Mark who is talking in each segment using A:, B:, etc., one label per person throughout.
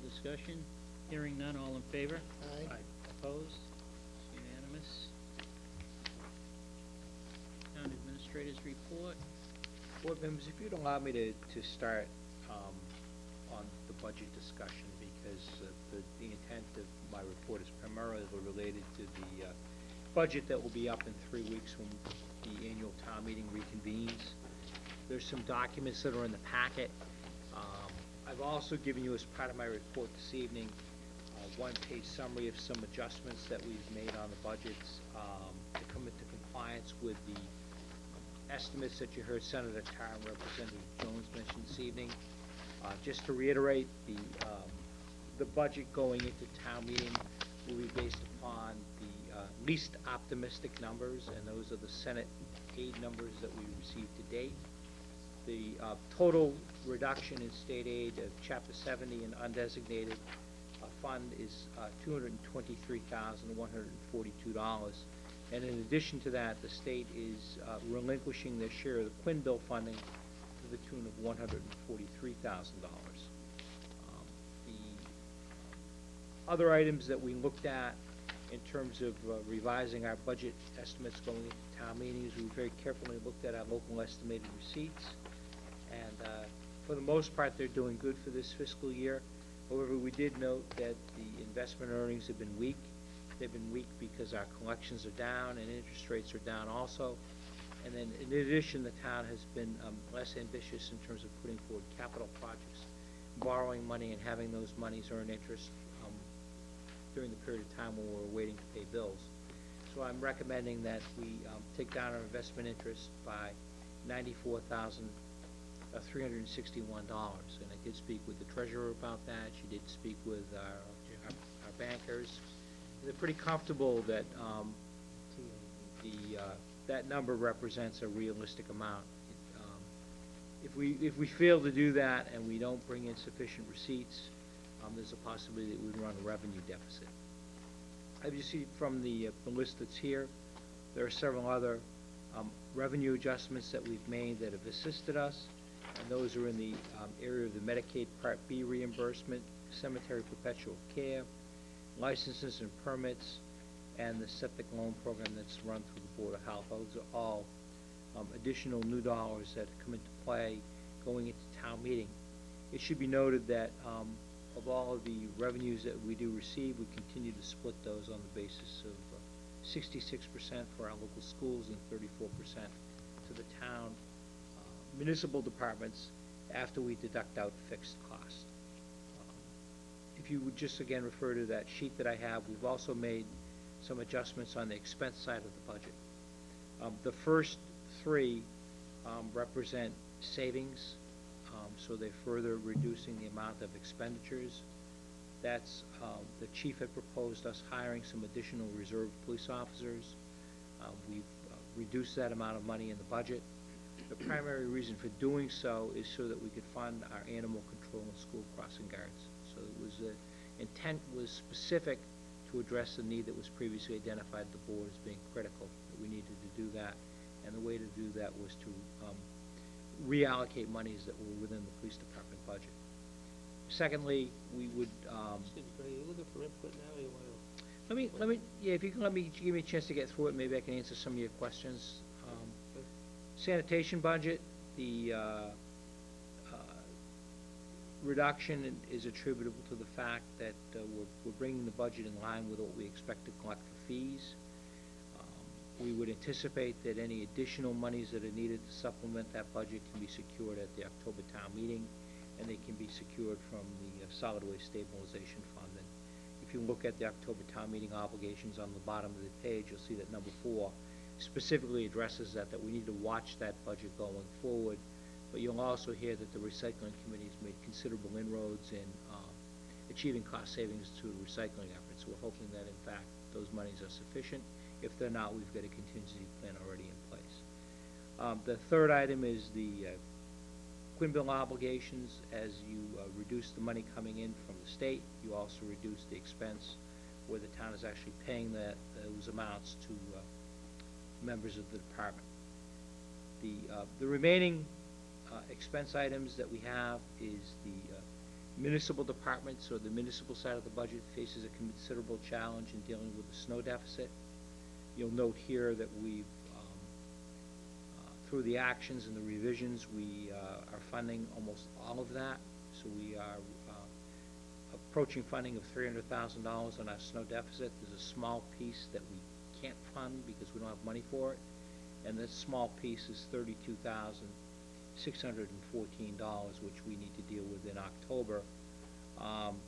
A: discussion? Hearing none, all in favor?
B: Aye.
A: Opposed? Unanimous. Town Administrator's Report.
C: Board members, if you'd allow me to start on the budget discussion, because the intent of my report is primarily related to the budget that will be up in 3 weeks when the annual town meeting reconvenes. There's some documents that are in the packet. I've also given you, as part of my report this evening, a one-page summary of some adjustments that we've made on the budgets to come into compliance with the estimates that you heard Senator Carr and Representative Jones mention this evening. Just to reiterate, the budget going into town meeting will be based upon the least optimistic numbers, and those are the Senate aid numbers that we received to date. The total reduction in state aid of Chapter 70 and undesignated fund is $223,142. And in addition to that, the state is relinquishing their share of the Quinn bill funding to the tune of $143,000. The other items that we looked at in terms of revising our budget estimates going into town meetings, we very carefully looked at our local estimated receipts, and for the most part, they're doing good for this fiscal year. However, we did note that the investment earnings have been weak. They've been weak because our collections are down and interest rates are down also. And then in addition, the town has been less ambitious in terms of putting forward capital projects, borrowing money and having those monies earn interest during the period of time when we're waiting to pay bills. So I'm recommending that we take down our investment interest by $94,361. And I did speak with the treasurer about that. She did speak with our bankers. They're pretty comfortable that that number represents a realistic amount. If we fail to do that and we don't bring in sufficient receipts, there's a possibility that we'd run a revenue deficit. As you see from the list that's here, there are several other revenue adjustments that we've made that have assisted us, and those are in the area of the Medicaid Part B reimbursement, cemetery perpetual care, licenses and permits, and the septic loan program that's run through the Board of Health. Those are all additional new dollars that come into play going into town meeting. It should be noted that of all of the revenues that we do receive, we continue to split those on the basis of 66% for our local schools and 34% to the town municipal departments after we deduct out fixed costs. If you would just again refer to that sheet that I have, we've also made some adjustments on the expense side of the budget. The first three represent savings, so they're further reducing the amount of expenditures. That's the chief had proposed us hiring some additional reserve police officers. We've reduced that amount of money in the budget. The primary reason for doing so is so that we could fund our animal control and school crossing guards. So it was intent was specific to address the need that was previously identified at the board as being critical, that we needed to do that, and the way to do that was to reallocate monies that were within the police department budget. Secondly, we would
B: Are you looking for input now, or you want to?
C: let me yeah, if you can give me a chance to get through it, maybe I can answer some of your questions. Sanitation budget, the reduction is attributable to the fact that we're bringing the budget in line with what we expect to collect for fees. We would anticipate that any additional monies that are needed to supplement that budget can be secured at the October town meeting, and they can be secured from the solid waste stabilization fund. And if you look at the October town meeting obligations on the bottom of the page, you'll see that number 4 specifically addresses that we need to watch that budget going forward. But you'll also hear that the recycling committee has made considerable inroads in achieving cost savings through the recycling efforts. So we're hoping that, in fact, those monies are sufficient. If they're not, we've got a contingency plan already in place. The third item is the Quinn bill obligations. As you reduce the money coming in from the state, you also reduce the expense where the town is actually paying those amounts to members of the department. The remaining expense items that we have is the municipal departments, or the municipal side of the budget, faces a considerable challenge in dealing with the snow deficit. You'll note here that we've, through the actions and the revisions, we are funding almost all of that. So we are approaching funding of $300,000 on our snow deficit. There's a small piece that we can't fund because we don't have money for it, and this small piece is $32,614, which we need to deal with in October.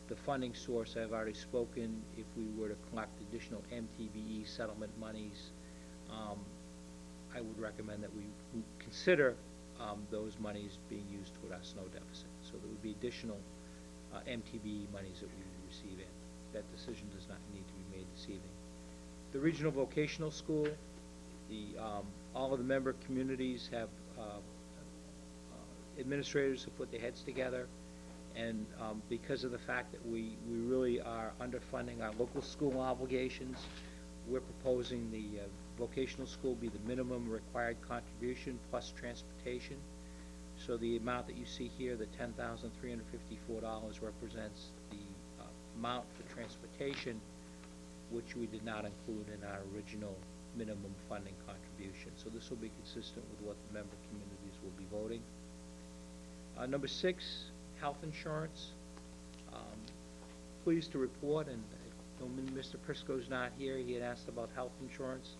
C: The funding source, I've already spoken. If we were to collect additional MTBE settlement monies, I would recommend that we consider those monies being used toward our snow deficit. So there would be additional MTBE monies that we would receive in. That decision does not need to be made this evening. The regional vocational school, all of the member communities have administrators who put their heads together, and because of the fact that we really are underfunding our local school obligations, we're proposing the vocational school be the minimum required contribution plus transportation. So the amount that you see here, the $10,354, represents the amount for transportation, which we did not include in our original minimum funding contribution. So this will be consistent with what the member communities will be voting. Number 6, health insurance. Pleased to report, and Mr. Prisco's not here, he had asked about health insurance.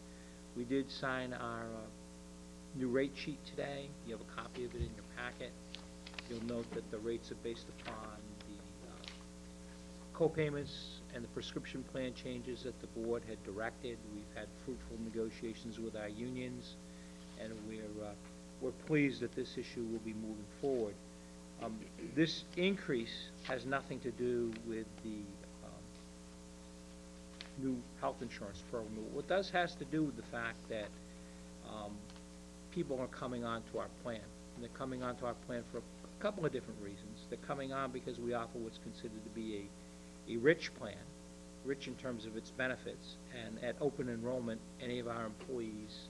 C: We did sign our new rate sheet today. You have a copy of it in your packet. You'll note that the rates are based upon the co-payments and the prescription plan changes that the board had directed. We've had fruitful negotiations with our unions, and we're pleased that this issue will be moving forward. This increase has nothing to do with the new health insurance program. What does has to do with the fact that people are coming onto our plan, and they're coming onto our plan for a couple of different reasons. They're coming on because we offer what's considered to be a rich plan, rich in terms of its benefits, and at open enrollment, any of our employees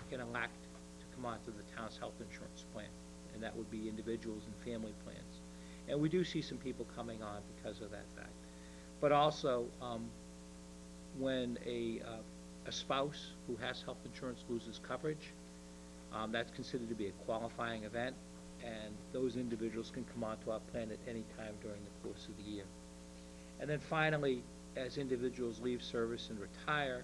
C: can elect to come onto the town's health insurance plan, and that would be individuals and family plans. And we do see some people coming on because of that fact. But also, when a spouse who has health insurance loses coverage, that's considered to be a qualifying event, and those individuals can come onto our plan at any time during the course of the year. And then finally, as individuals leave service and retire,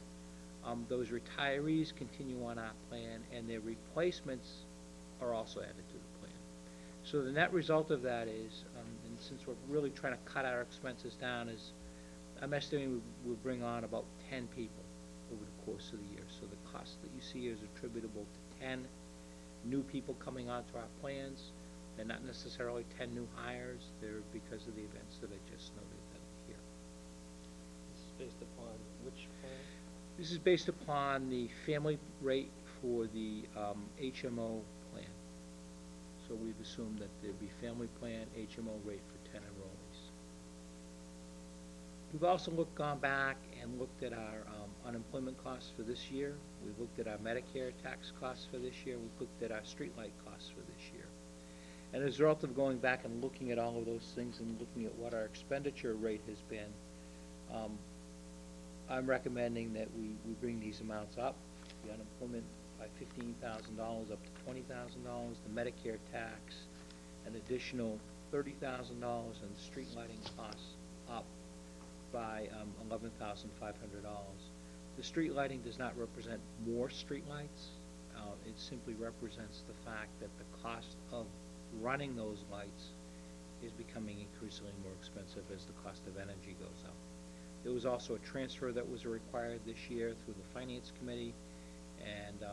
C: those retirees continue on our plan, and their replacements are also added to the plan. So the net result of that is, and since we're really trying to cut our expenses down, is I'm estimating we'll bring on about 10 people over the course of the year. So the cost that you see is attributable to 10 new people coming onto our plans. They're not necessarily 10 new hires. They're because of the events that I just noted here.
B: This is based upon which plan?
C: This is based upon the family rate for the HMO plan. So we've assumed that there'd be family plan, HMO rate for 10 enrollees. We've also gone back and looked at our unemployment costs for this year. We've looked at our Medicare tax costs for this year. We've looked at our streetlight costs for this year. And as a result of going back and looking at all of those things and looking at what our expenditure rate has been, I'm recommending that we bring these amounts up. The unemployment by $15,000 up to $20,000, the Medicare tax an additional $30,000, and the street lighting costs up by $11,500. The street lighting does not represent more street lights. It simply represents the fact that the cost of running those lights is becoming increasingly more expensive as the cost of energy goes up. There was also a transfer that was required this year through the Finance Committee, and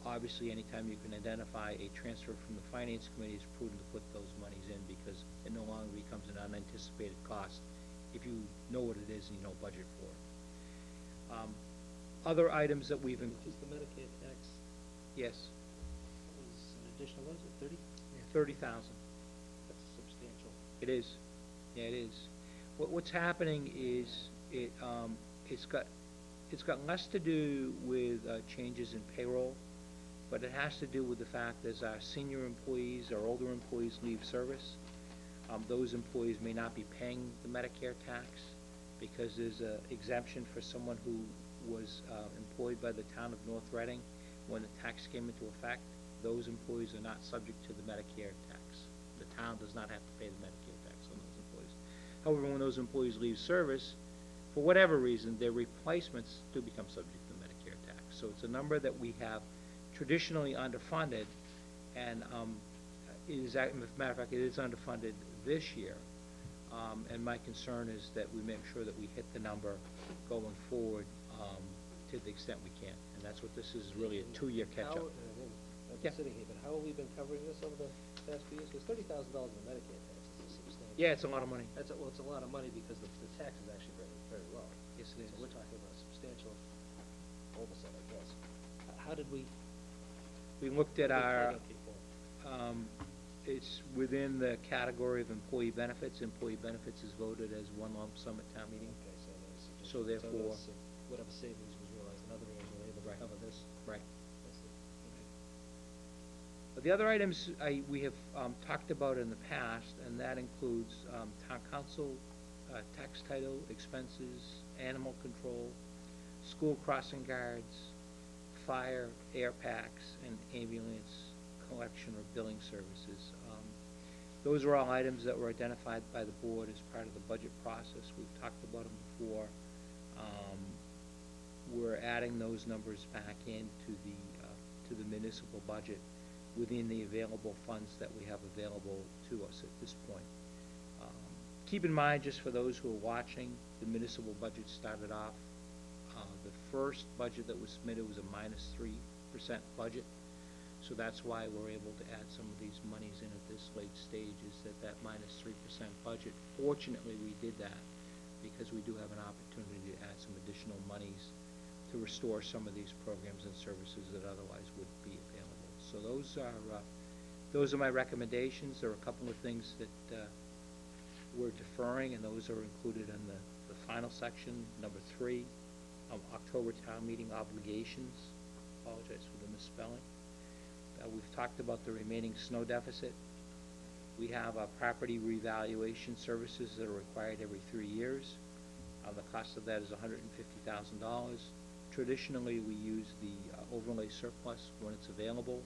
C: obviously anytime you can identify a transfer from the Finance Committee, it's prudent to put those monies in because it no longer becomes an unanticipated cost if you know what it is and you know budget for it. Other items that we've
B: Just the Medicare tax
C: yes,
B: was an additional, what is it, 30?
C: 30,000.
B: That's substantial.
C: It is. Yeah, it is. What's happening is it's got less to do with changes in payroll, but it has to do with the fact that as our senior employees, our older employees leave service, those employees may not be paying the Medicare tax because there's a exemption for someone who was employed by the town of North Reading when the tax came into effect. Those employees are not subject to the Medicare tax. The town does not have to pay the Medicare tax on those employees. However, when those employees leave service, for whatever reason, their replacements do become subject to the Medicare tax. So it's a number that we have traditionally underfunded, and it is, as a matter of fact, it is underfunded this year. And my concern is that we make sure that we hit the number going forward to the extent we can. And that's what this is, really a two-year catch-up.
B: I'm
C: Yeah.
B: sitting here, but how have we been covering this over the past few years? Because $30,000 in Medicare tax is substantial.
C: Yeah, it's a lot of money.
B: Well, it's a lot of money because the tax is actually very, very low.
C: Yes, it is.
B: So we're talking about a substantial oversight, I guess. How did we?
C: We looked at our,
B: people?
C: it's within the category of employee benefits. Employee benefits is voted as one lump sum at town meeting.
B: Okay, so there's.
C: So therefore-
B: there's, whatever savings was realized in other areas, we're able to cover this.
C: Right.
B: I see. Okay.
C: But the other items we have talked about in the past, and that includes town council, tax title, expenses, animal control, school crossing guards, fire, air packs, and ambulance collection or billing services. Those are all items that were identified by the board as part of the budget process. We've talked about them before. We're adding those numbers back into the municipal budget within the available funds that we have available to us at this point. Keep in mind, just for those who are watching, the municipal budget started off, the first budget that was submitted was a -3% budget. So that's why we're able to add some of these monies in at this late stage, is that -3% budget. Fortunately, we did that because we do have an opportunity to add some additional monies to restore some of these programs and services that otherwise would be available. So those are my recommendations. There are a couple of things that we're deferring, and those are included in the final section, number 3, October town meeting obligations. Apologize for the misspelling. We've talked about the remaining snow deficit. We have property revaluation services that are required every 3 years. The cost of that is $150,000. Traditionally, we use the overlay surplus when it's available.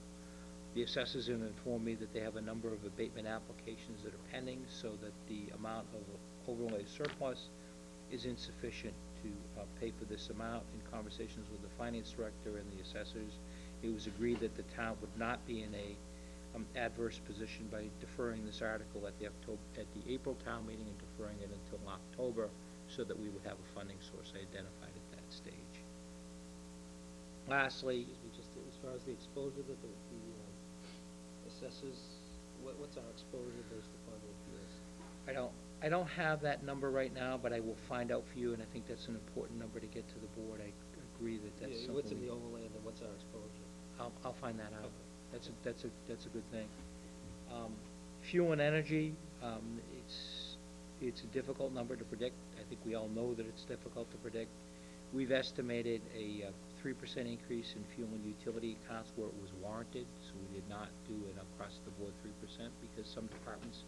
C: The assessors have informed me that they have a number of abatement applications that are pending, so that the amount of overlay surplus is insufficient to pay for this amount. In conversations with the finance director and the assessors, it was agreed that the town would not be in a adverse position by deferring this article at the April town meeting and deferring it until October, so that we would have a funding source identified at that stage. Lastly,
B: Just as far as the exposure that the assessors, what's our exposure based upon the appeals?
C: I don't have that number right now, but I will find out for you, and I think that's an important number to get to the board. I agree that that's something.
B: What's in the overlay and then what's our exposure?
C: I'll find that out.
B: Okay.
C: That's a good thing. Fuel and energy, it's a difficult number to predict. I think we all know that it's difficult to predict. We've estimated a 3% increase in fuel and utility accounts where it was warranted, so we did not do an across-the-board 3% because some departments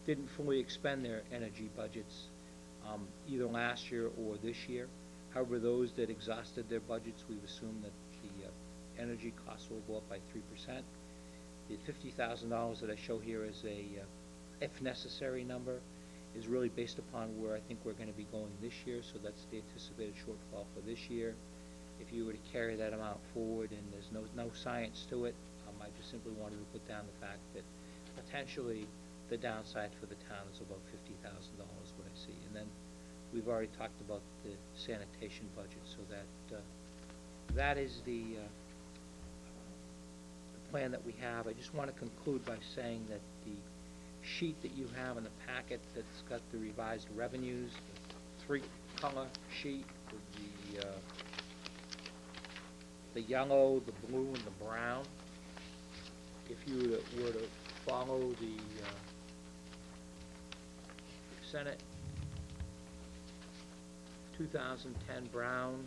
C: didn't fully expend their energy budgets either last year or this year. However, those that exhausted their budgets, we've assumed that the energy costs will go up by 3%. The $50,000 that I show here is a, if necessary number, is really based upon where I think we're going to be going this year, so that's the anticipated shortfall for this year. If you were to carry that amount forward, and there's no science to it, I just simply wanted to put down the fact that potentially the downside for the town is about $50,000, what I see. And then we've already talked about the sanitation budget, so that is the plan that we have. I just want to conclude by saying that the sheet that you have in the packet that's got the revised revenues, the 3-color sheet with the yellow, the blue, and the brown. If you were to follow the Senate 2010 brown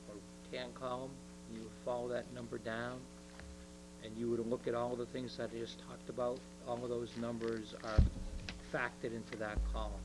C: or tan column, you would follow that number down, and you would look at all the things that I just talked about. All of those numbers are factored into that column.